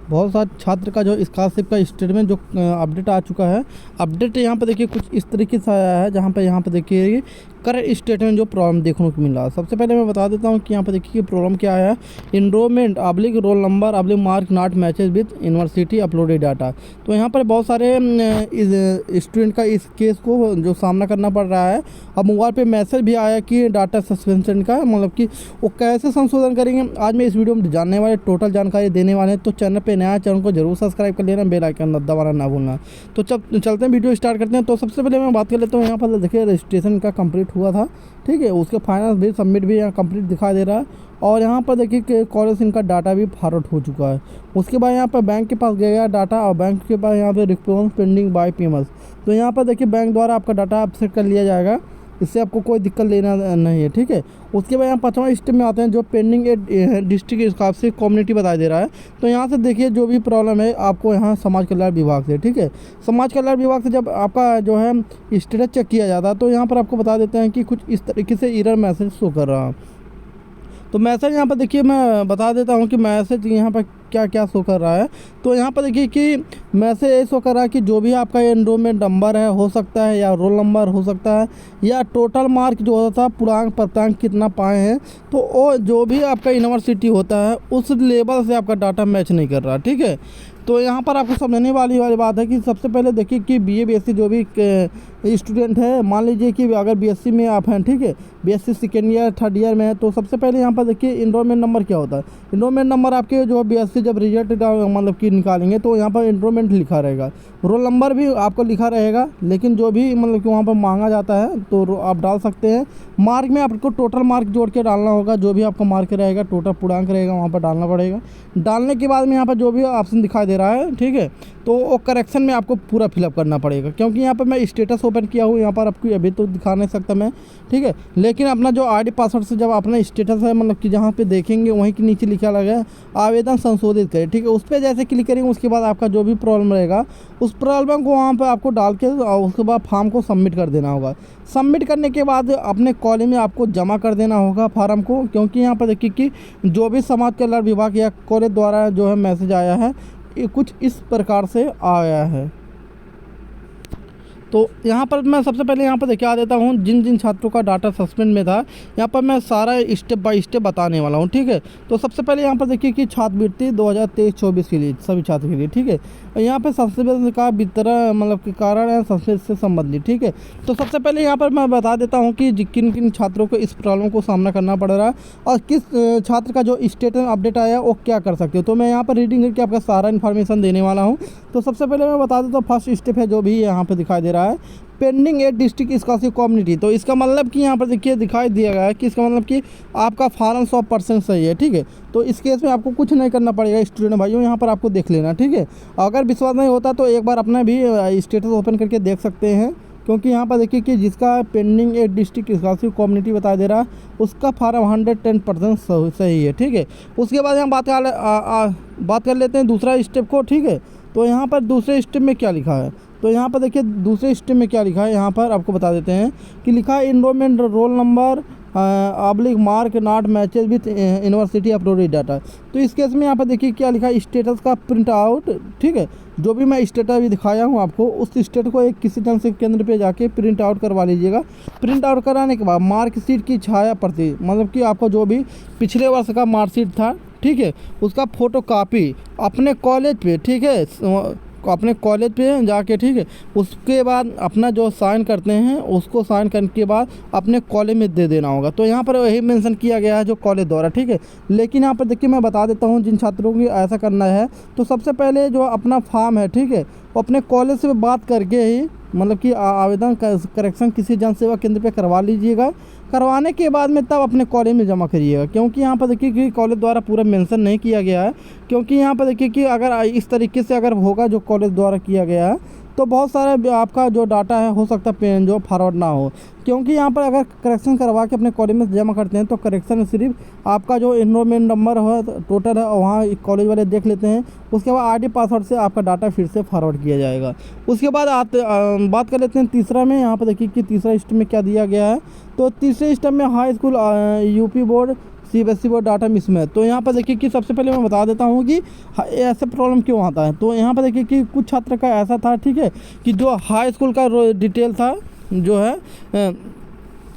बहुत सारे छात्र का जो स्कॉलरशिप का स्टेटमेंट जो अपडेट आ चुका है। अपडेट यहाँ पर देखिए कुछ इस तरीके से आया है, जहाँ पे यहाँ पर देखिए करंट स्टेटमेंट जो प्रॉब्लम देखने को मिला। सबसे पहले मैं बता देता हूँ कि यहाँ पर देखिए प्रॉब्लम क्या है। Enrolment oblique roll number oblique mark not matches with university uploaded data. तो यहाँ पर बहुत सारे इस स्टूडेंट का इस केस को जो सामना करना पड़ रहा है। अब मोबाइल पे मैसेज भी आया कि डाटा सस्पेंशन का, मतलब कि वो कैसे संशोधन करेंगे, आज मैं इस वीडियो में जानने वाले टोटल जानकारी देने वाले हैं। तो चैनल पे नया चैनल को जरूर सब्सक्राइब कर लेना, बेल आइकन दबाना ना भूलना। तो चलते हैं वीडियो स्टार्ट करते हैं। तो सबसे पहले मैं बात कर लेता हूँ, यहाँ पर देखिए रजिस्ट्रेशन का कंप्लीट हुआ था, ठीक है। उसके फाइनल भी सबमिट भी यहाँ कंप्लीट दिखाई दे रहा है। और यहाँ पर देखिए कि कॉलेज इनका डाटा भी फॉरवर्ड हो चुका है। उसके बाद यहाँ पर बैंक के पास गया डाटा, और बैंक के पास यहाँ पे रिस्पॉन्स पेंडिंग बाय पेमेंट्स। तो यहाँ पर देखिए बैंक द्वारा आपका डाटा अपसेट कर लिया जाएगा, इससे आपको कोई दिक्कत लेना नहीं है, ठीक है। उसके बाद यहाँ 5वां स्टेप में आते हैं, जो पेंडिंग डिस्ट्रिक्ट हिसाब से कम्युनिटी बताई दे रहा है। तो यहाँ से देखिए जो भी प्रॉब्लम है आपको यहाँ समाज कल्याण विभाग से, ठीक है। समाज कल्याण विभाग से जब आपका जो है स्टेटस चेक किया जाता है, तो यहाँ पर आपको बता देते हैं कि कुछ इस तरीके से एरर मैसेज शो कर रहा है। तो मैसेज यहाँ पर देखिए मैं बता देता हूँ कि मैसेज यहाँ पर क्या क्या शो कर रहा है। तो यहाँ पर देखिए कि मैसेज ये शो कर रहा है कि जो भी आपका एनरोलमेंट नंबर है हो सकता है, या रोल नंबर हो सकता है, या टोटल मार्क जो होता है पूर्णांक प्राप्तांक कितना पाए हैं, तो वो जो भी आपका यूनिवर्सिटी होता है उस लेवल से आपका डाटा मैच नहीं कर रहा, ठीक है। तो यहाँ पर आपको समझने वाली बात है कि सबसे पहले देखिए कि बीए बीएससी जो भी स्टूडेंट है, मान लीजिए कि अगर बीएससी में आप हैं, ठीक है, BSc second year third year में है, तो सबसे पहले यहाँ पर देखिए इनरोलमेंट नंबर क्या होता है। इनरोलमेंट नंबर आपके जो बीएससी जब रिजल्ट मतलब कि निकालेंगे तो यहाँ पर इनरोलमेंट लिखा रहेगा, रोल नंबर भी आपको लिखा रहेगा, लेकिन जो भी मतलब कि वहाँ पर मांगा जाता है तो आप डाल सकते हैं। मार्क में आपको टोटल मार्क जोड़ के डालना होगा, जो भी आपका मार्क रहेगा टोटल पूर्णांक रहेगा वहाँ पर डालना पड़ेगा। डालने के बाद में यहाँ पर जो भी ऑप्शन दिखाई दे रहा है, ठीक है, तो वो करेक्शन में आपको पूरा फिलअप करना पड़ेगा। क्योंकि यहाँ पर मैं स्टेटस ओपन किया हूँ, यहाँ पर आपको अभी तो दिखा नहीं सकता मैं, ठीक है, लेकिन अपना जो आईडी पासवर्ड से जब अपना स्टेटस है मतलब कि जहाँ पे देखेंगे वहीं के नीचे लिखा लगा है आवेदन संशोधित करें, ठीक है। उस पर जैसे क्लिक करेंगे उसके बाद आपका जो भी प्रॉब्लम रहेगा उस प्रॉब्लम को वहाँ पर आपको डाल के उसके बाद फॉर्म को सबमिट कर देना होगा। सबमिट करने के बाद अपने कॉलेज में आपको जमा कर देना होगा फार्म को। क्योंकि यहाँ पर देखिए कि जो भी समाज कल्याण विभाग या कॉलेज द्वारा जो है मैसेज आया है, ये कुछ इस प्रकार से आया है। तो यहाँ पर मैं सबसे पहले यहाँ पर दिखा देता हूँ जिन जिन छात्रों का डाटा सस्पेंड में था, यहाँ पर मैं सारा स्टेप बाय स्टेप बताने वाला हूँ, ठीक है। तो सबसे पहले यहाँ पर देखिए कि छात्रवृत्ति 2023-24 के लिए सभी छात्रों के लिए, ठीक है। यहाँ पे सस्पेंशन का वितरण मतलब कि कारण है सस्पेंशन से संबंधित, ठीक है। तो सबसे पहले यहाँ पर मैं बता देता हूँ कि किन किन छात्रों को इस प्रॉब्लम को सामना करना पड़ रहा है, और किस छात्र का जो स्टेटस अपडेट आया वो क्या कर सकते हो। तो मैं यहाँ पर रीडिंग करके आपका सारा इन्फॉर्मेशन देने वाला हूँ। तो सबसे पहले मैं बता देता हूँ फर्स्ट स्टेप है जो भी यहाँ पर दिखाई दे रहा है, pending at district scholarship community. तो इसका मतलब कि यहाँ पर देखिए दिखाई दिया गया है कि इसका मतलब कि आपका फॉर्म 100% सही है, ठीक है। तो इस केस में आपको कुछ नहीं करना पड़ेगा स्टूडेंट भाइयों, यहाँ पर आपको देख लेना, ठीक है। अगर विश्वास नहीं होता तो एक बार अपना भी स्टेटस ओपन करके देख सकते हैं। क्योंकि यहाँ पर देखिए कि जिसका pending at district scholarship community बताया दे रहा है उसका फॉर्म 110% सही है, ठीक है। उसके बाद हम बात कर लेते हैं दूसरा स्टेप को, ठीक है। तो यहाँ पर दूसरे स्टेप में क्या लिखा है, तो यहाँ पर देखिए दूसरे स्टेप में क्या लिखा है, यहाँ पर आपको बता देते हैं कि लिखा है enrolment roll number oblique mark not matches with university uploaded data. तो इस केस में यहाँ पर देखिए क्या लिखा है, स्टेटस का प्रिंट आउट, ठीक है। जो भी मैं स्टेटस भी दिखाया हूँ आपको, उस स्टेटस को एक किसी जन से केंद्र पे जाके प्रिंट आउट करवा लीजिएगा। प्रिंट आउट कराने के बाद मार्कशीट की छाया प्रति, मतलब कि आपका जो भी पिछले वर्ष का मार्कशीट था, ठीक है, उसका फोटो कापी अपने कॉलेज पे, ठीक है, अपने कॉलेज पे जाके, ठीक है, उसके बाद अपना जो साइन करते हैं उसको साइन करने के बाद अपने कॉलेज में दे देना होगा। तो यहाँ पर वही मेंशन किया गया है जो कॉलेज द्वारा, ठीक है। लेकिन यहाँ पर देखिए मैं बता देता हूँ जिन छात्रों को ऐसा करना है, तो सबसे पहले जो अपना फॉर्म है, ठीक है, वो अपने कॉलेज से बात करके ही मतलब कि आवेदन करेक्शन किसी जन सेवा केंद्र पे करवा लीजिएगा। करवाने के बाद में तब अपने कॉलेज में जमा करिएगा। क्योंकि यहाँ पर देखिए कि कॉलेज द्वारा पूरा मेंशन नहीं किया गया है। क्योंकि यहाँ पर देखिए कि अगर इस तरीके से अगर होगा जो कॉलेज द्वारा किया गया है तो बहुत सारा आपका जो डाटा है हो सकता है पेन जो फॉरवर्ड ना हो। क्योंकि यहाँ पर अगर करेक्शन करवा के अपने कॉलेज में जमा करते हैं तो करेक्शन सिर्फ आपका जो एनरोलमेंट नंबर हो टोटल है वहाँ कॉलेज वाले देख लेते हैं। उसके बाद आईडी पासवर्ड से आपका डाटा फिर से फॉरवर्ड किया जाएगा। उसके बाद बात कर लेते हैं तीसरा में। यहाँ पर देखिए कि तीसरा स्टेप में क्या दिया गया है। तो तीसरे स्टेप में high school UP board CBSE board data mismatch. तो यहाँ पर देखिए कि सबसे पहले मैं बता देता हूँ कि ऐसा प्रॉब्लम क्यों आता है। तो यहाँ पर देखिए कि कुछ छात्र का ऐसा था, ठीक है, कि जो हाई स्कूल का डिटेल था जो है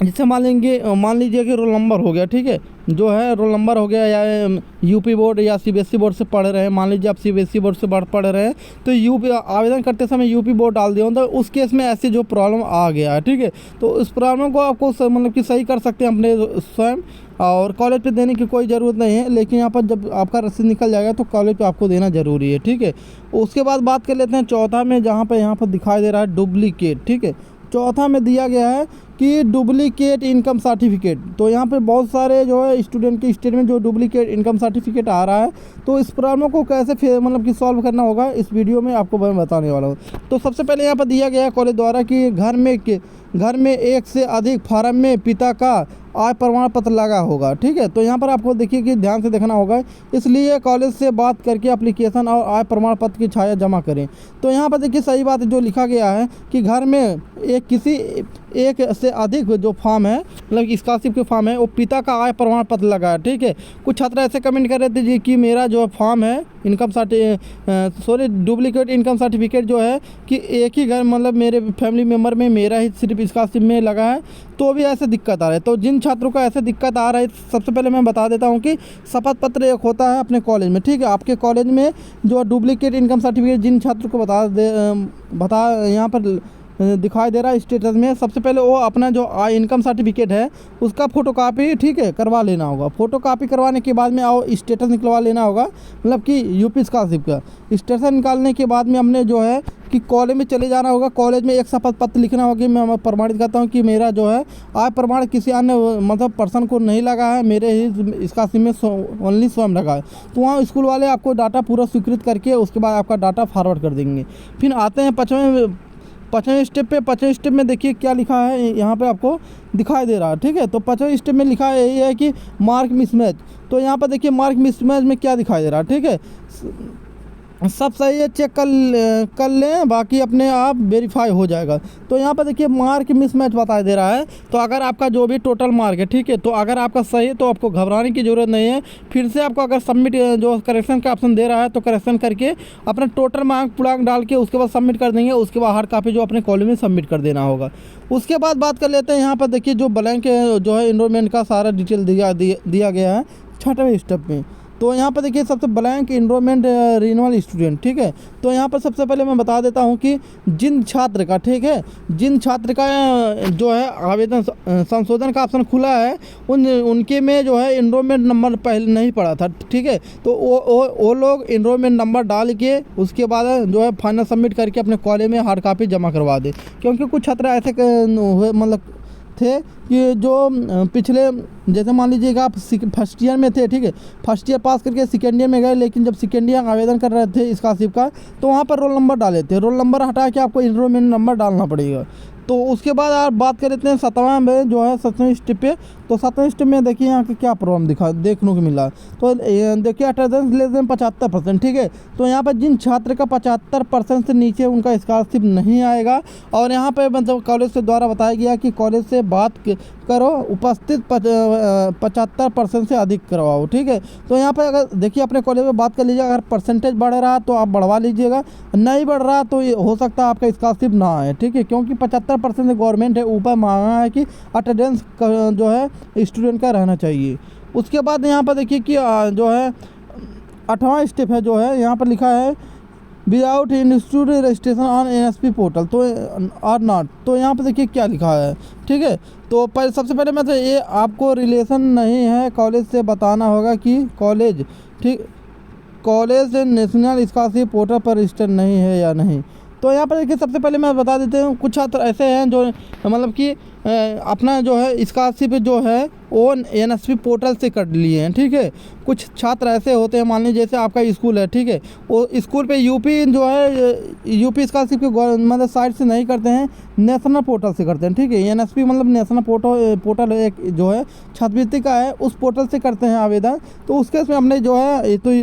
जैसे मान लीजिए कि रोल नंबर हो गया, ठीक है, जो है रोल नंबर हो गया, या यूपी बोर्ड या CBSE बोर्ड से पढ़ रहे हैं, मान लीजिए आप CBSE बोर्ड से पढ़ रहे हैं तो यूपी आवेदन करते समय यूपी बोर्ड डाल दिया, तो उस केस में ऐसी जो प्रॉब्लम आ गया है, ठीक है, तो इस प्रॉब्लम को आपको मतलब कि सही कर सकते हैं अपने स्वयं, और कॉलेज पे देने की कोई ज़रूरत नहीं है। लेकिन यहाँ पर जब आपका रसीद निकल जाएगा तो कॉलेज पे आपको देना ज़रूरी है, ठीक है। उसके बाद बात कर लेते हैं चौथा में, जहाँ पर यहाँ पर दिखाई दे रहा है डुप्लीकेट, ठीक है। चौथा में दिया गया है कि डुप्लीकेट इनकम सर्टिफिकेट। तो यहाँ पे बहुत सारे जो है स्टूडेंट के स्टेटमेंट जो डुप्लीकेट इनकम सर्टिफिकेट आ रहा है, तो इस प्रॉब्लम को कैसे मतलब कि सॉल्व करना होगा इस वीडियो में आपको मैं बताने वाला हूँ। तो सबसे पहले यहाँ पर दिया गया है कॉलेज द्वारा कि घर में एक से अधिक फार्म में पिता का आय प्रमाण पत्र लगा होगा, ठीक है। तो यहाँ पर आपको देखिए कि ध्यान से देखना होगा, इसलिए कॉलेज से बात करके एप्लीकेशन और आय प्रमाण पत्र की छाया जमा करें। तो यहाँ पर देखिए सही बात है जो लिखा गया है कि घर में एक से अधिक जो फॉर्म है, मतलब स्कॉलरशिप के फॉर्म है, वो पिता का आय प्रमाण पत्र लगा है, ठीक है। कुछ छात्र ऐसे कमेंट कर रहे थे जी कि मेरा जो फॉर्म है डुप्लीकेट इनकम सर्टिफिकेट जो है कि एक ही घर मतलब मेरे फैमिली मेम्बर में मेरा ही सिर्फ स्कॉलरशिप में लगा है, तो भी ऐसे दिक्कत आ रहा है। तो जिन छात्रों का ऐसे दिक्कत आ रहा है, सबसे पहले मैं बता देता हूँ कि शपथ पत्र एक होता है अपने कॉलेज में, ठीक है। आपके कॉलेज में जो डुप्लीकेट इनकम सर्टिफिकेट जिन छात्रों को बता यहाँ पर दिखाई दे रहा है स्टेटस में, सबसे पहले वो अपना जो इनकम सर्टिफिकेट है उसका फ़ोटोकॉपी, ठीक है, करवा लेना होगा। फ़ोटोकॉपी करवाने के बाद में स्टेटस निकलवा लेना होगा, मतलब कि यूपी स्कॉलरशिप का स्टेटस निकालने के बाद में हमने जो है कि कॉलेज में चले जाना होगा। कॉलेज में एक शपथ पत्र लिखना होगा कि मैं प्रमाणित करता हूँ कि मेरा जो है आय प्रमाण किसी अन्य मतलब पर्सन को नहीं लगा है, मेरे ही स्कॉलरशिप में ओनली स्वयं लगा है। तो वहाँ स्कूल वाले आपको डाटा पूरा स्वीकृत करके उसके बाद आपका डाटा फॉरवर्ड कर देंगे। फिर आते हैं पाँचवें स्टेप में देखिए क्या लिखा है, यहाँ पे आपको दिखाई दे रहा है, ठीक है। तो पाँचवें स्टेप में लिखा है यही है कि मार्क मिसमैच। तो यहाँ पर देखिए मार्क मिसमैच में क्या दिखाई दे रहा है, ठीक है, सब सही है, चेक कर लें, बाकी अपने आप वेरीफाई हो जाएगा। तो यहाँ पर देखिए मार्क मिसमैच बता दे रहा है। तो अगर आपका जो भी टोटल मार्क है, ठीक है, तो अगर आपका सही है तो आपको घबराने की ज़रूरत नहीं है। फिर से आपको अगर सबमिट जो करेक्शन का ऑप्शन दे रहा है तो करेक्शन करके अपना टोटल मार्क पूरा डाल के उसके बाद सबमिट कर देंगे। उसके बाद हार्ड कॉपी जो अपने कॉलेज में सबमिट कर देना होगा। उसके बाद बात कर लेते हैं यहाँ पर देखिए जो ब्लैंक जो है एनरोलमेंट का सारा डिटेल दिया गया है 6वें स्टेप में। तो यहाँ पर देखिए सबसे ब्लैंक एनरोलमेंट रिन्यूअल स्टूडेंट, ठीक है। तो यहाँ पर सबसे पहले मैं बता देता हूँ कि जिन छात्र का, ठीक है, जिन छात्र का जो है आवेदन संशोधन का ऑप्शन खुला है उनके में जो है एनरोलमेंट नंबर पहले नहीं पड़ा था, ठीक है। तो वो लोग एनरोलमेंट नंबर डाल के उसके बाद जो है फाइनल सबमिट करके अपने कॉलेज में हार्ड कॉपी जमा करवा दे। क्योंकि कुछ छात्र ऐसे मतलब थे कि जो पिछले जैसे मान लीजिएगा आप फर्स्ट ईयर में थे, ठीक है, फर्स्ट ईयर पास करके सेकेंड ईयर में गए, लेकिन जब सेकेंड ईयर आवेदन कर रहे थे स्कॉलरशिप का तो वहाँ पर रोल नंबर डाले थे, रोल नंबर हटा के आपको एनरोलमेंट नंबर डालना पड़ेगा। तो उसके बाद आप बात कर लेते हैं 7वां में जो है 7वें स्टेप पे। तो 7वें स्टेप में देखिए यहाँ के क्या प्रॉब्लम देखने को मिला। तो देखिए अटेंडेंस लेस देन 75%, ठीक है। तो यहाँ पर जिन छात्र का 75% से नीचे उनका स्कॉलरशिप नहीं आएगा, और यहाँ पे मतलब कॉलेज से द्वारा बताया गया कि कॉलेज से बात करो, उपस्थित 75% से अधिक करवाओ, ठीक है। तो यहाँ पर अगर देखिए अपने कॉलेज में बात कर लीजिए, अगर परसेंटेज बढ़ रहा तो आप बढ़वा लीजिएगा, नहीं बढ़ रहा तो ये हो सकता है आपका स्कॉलरशिप ना आए, ठीक है। क्योंकि 75% गवर्नमेंट है, ऊपर मांगा है कि अटेंडेंस जो है स्टूडेंट का रहना चाहिए। उसके बाद यहाँ पर देखिए कि जो है 8वां स्टेप है जो है यहाँ पर लिखा है without institute registration on NSP portal तो आर नॉट। तो यहाँ पर देखिए क्या लिखा है, ठीक है। तो सबसे पहले मैं तो ये आपको रिलेशन नहीं है कॉलेज से बताना होगा कि कॉलेज, ठीक, कॉलेज नेशनल स्कॉलरशिप पोर्टल पर रजिस्टर नहीं है या नहीं। तो यहाँ पर देखिए सबसे पहले मैं बता देते हूँ, कुछ छात्र ऐसे हैं जो मतलब कि अपना जो है स्कॉलरशिप जो है वो NSP पोर्टल से कर लिए हैं, ठीक है। कुछ छात्र ऐसे होते हैं, मान लीजिए जैसे आपका स्कूल है, ठीक है, वो स्कूल पे यूपी जो है यूपी स्कॉलरशिप के मतलब साइट से नहीं करते हैं, नेशनल पोर्टल से करते हैं, ठीक है। NSP मतलब नेशनल पोर्टल एक जो है छात्रवृत्ति का है, उस पोर्टल से करते हैं आवेदन। तो उसके इसमें हमने जो है तो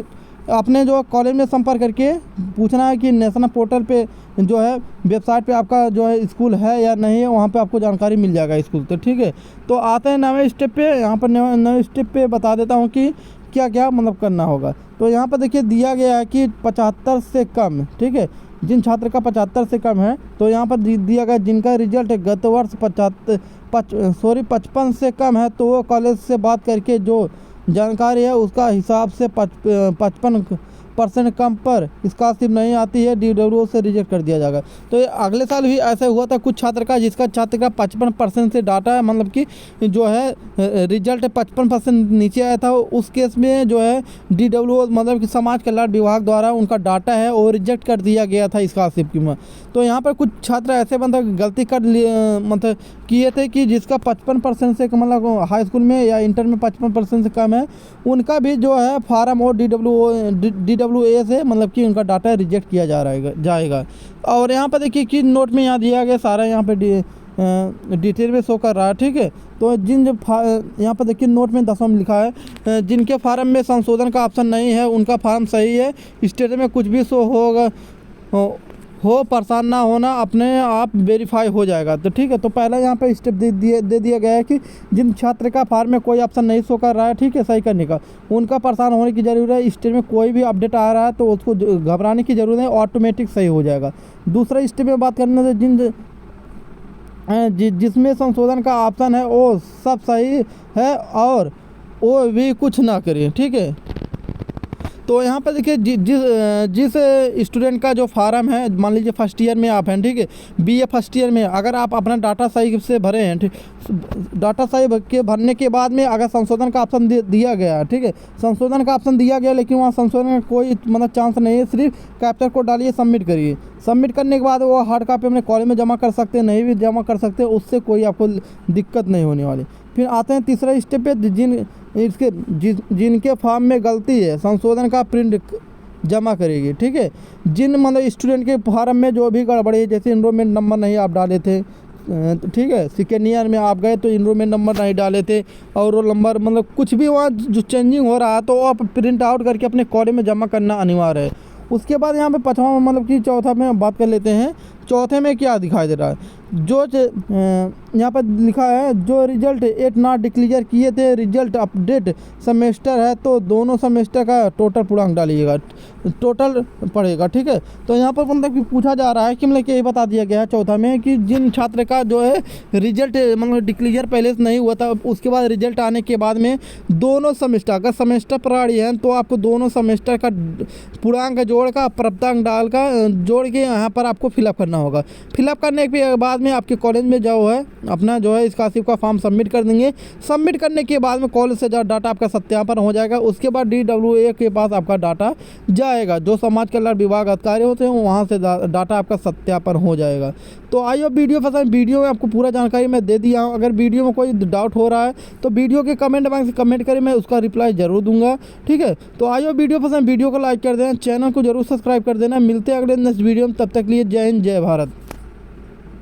अपने जो कॉलेज में संपर्क करके पूछना है कि नेशनल पोर्टल पे जो है वेबसाइट पे आपका जो है स्कूल है या नहीं है, वहाँ पे आपको जानकारी मिल जाएगा स्कूल। तो ठीक है, तो आते हैं नवे स्टेप पे। यहाँ पर नवे स्टेप पे बता देता हूँ कि क्या क्या मतलब करना होगा। तो यहाँ पर देखिए दिया गया है कि 75 से कम, ठीक है, जिन छात्र का 75 से कम है, तो यहाँ पर दिया गया जिनका रिजल्ट गत वर्ष 55 से कम है, तो वो कॉलेज से बात करके जो जानकारी है उसका हिसाब से 55% कम पर स्कॉलरशिप नहीं आती है, DWO से रिजेक्ट कर दिया जाएगा। तो ये अगले साल भी ऐसा हुआ था कुछ छात्र का, जिसका छात्र का 55% से डाटा है, मतलब कि जो है रिजल्ट 55% नीचे आया था। उस केस में जो है DWO मतलब कि समाज कल्याण विभाग द्वारा उनका डाटा है वो रिजेक्ट कर दिया गया था स्कॉलरशिप की। तो यहाँ पर कुछ छात्र ऐसे मतलब गलती कर मतलब किए थे कि जिसका 55% से मतलब हाई स्कूल में या इंटर में 55% से कम है, उनका भी जो है फार्म और DWA से मतलब कि उनका डाटा रिजेक्ट किया जाएगा। और यहाँ पर देखिए कि नोट में यहाँ दिया गया सारा, यहाँ पे डिटेल में शो कर रहा है, ठीक है। तो यहाँ पर देखिए नोट में 10वां में लिखा है, जिनके फार्म में संशोधन का ऑप्शन नहीं है उनका फार्म सही है, स्टेट में कुछ भी शो होगा हो परेशान ना होना, अपने आप वेरीफाई हो जाएगा। तो ठीक है, तो पहला यहाँ पे स्टेप दे दिया गया है कि जिन छात्र का फार्म में कोई ऑप्शन नहीं शो कर रहा है, ठीक है, सही करने का, उनका परेशान होने की ज़रूरत है। स्टेट में कोई भी अपडेट आ रहा है तो उसको घबराने की ज़रूरत है, ऑटोमेटिक सही हो जाएगा। दूसरा स्टेप में बात करने से जिसमें संशोधन का ऑप्शन है वो सब सही है और वो भी कुछ ना करें, ठीक है। तो यहाँ पर देखिए जिस स्टूडेंट का जो फार्म है, मान लीजिए फर्स्ट ईयर में आप हैं, ठीक है, BA फर्स्ट ईयर में, अगर आप अपना डाटा सही से भरे हैं, ठीक, डाटा सही के भरने के बाद में अगर संशोधन का ऑप्शन दिया गया, ठीक है, संशोधन का ऑप्शन दिया गया लेकिन वहाँ संशोधन का कोई मतलब चांस नहीं है, सिर्फ कैप्चर कोड डालिए, सबमिट करिए। सबमिट करने के बाद वो हार्ड कॉपी अपने कॉलेज में जमा कर सकते हैं, नहीं भी जमा कर सकते, उससे कोई आपको दिक्कत नहीं होने वाली। फिर आते हैं तीसरा स्टेप पे, जिनके फॉर्म में गलती है संशोधन का प्रिंट जमा करेगी, ठीक है। जिन मतलब स्टूडेंट के फॉर्म में जो भी गड़बड़ी है, जैसे इनरोलमेंट नंबर नहीं आप डाले थे, ठीक है, सेकेंड ईयर में आप गए तो इनरोलमेंट नंबर नहीं डाले थे और रोल नंबर मतलब कुछ भी वहाँ जो चेंजिंग हो रहा है, तो आप प्रिंट आउट करके अपने कॉलेज में जमा करना अनिवार्य है। उसके बाद यहाँ पे 5वां मतलब कि चौथा में बात कर लेते हैं। चौथे में क्या दिखाई दे रहा है, जो यहाँ पर लिखा है जो रिजल्ट 8 नॉट डिक्लेयर किए थे, रिजल्ट अपडेट सेमेस्टर है तो दोनों सेमेस्टर का टोटल पूर्णांक डालिएगा, टोटल पड़ेगा, ठीक है। तो यहाँ पर मतलब कि पूछा जा रहा है कि मतलब कि यही बता दिया गया है चौथा में कि जिन छात्र का जो है रिजल्ट मतलब डिक्लेयर पहले से नहीं हुआ था, उसके बाद रिजल्ट आने के बाद में दोनों सेमेस्टर, अगर सेमेस्टर प्रणाली है तो आपको दोनों सेमेस्टर का पूर्णांक जोड़ का प्राप्तांक डाल का जोड़ के यहाँ पर आपको फिलअप करना होगा। फिलअप करने के बाद में आपके कॉलेज में जो है अपना जो है स्कॉलरशिप का फॉर्म सबमिट कर देंगे। सबमिट करने के बाद में कॉलेज से डाटा आपका सत्यापन हो जाएगा। उसके बाद DWA के पास आपका डाटा जाएगा, जो समाज कल्याण विभाग अधिकारी होते हैं वहाँ से डाटा आपका सत्यापन हो जाएगा। तो आइए वीडियो पसंद, वीडियो में आपको पूरा जानकारी मैं दे दिया हूँ। अगर वीडियो में कोई डाउट हो रहा है तो वीडियो के कमेंट बॉक्स में कमेंट करें, मैं उसका रिप्लाई ज़रूर दूंगा, ठीक है। तो आइए वीडियो पसंद, वीडियो को लाइक कर देना, चैनल को जरूर सब्सक्राइब कर देना। मिलते हैं अगले नेक्स्ट वीडियो में, तब तक लिए जय हिंद, जय भारत।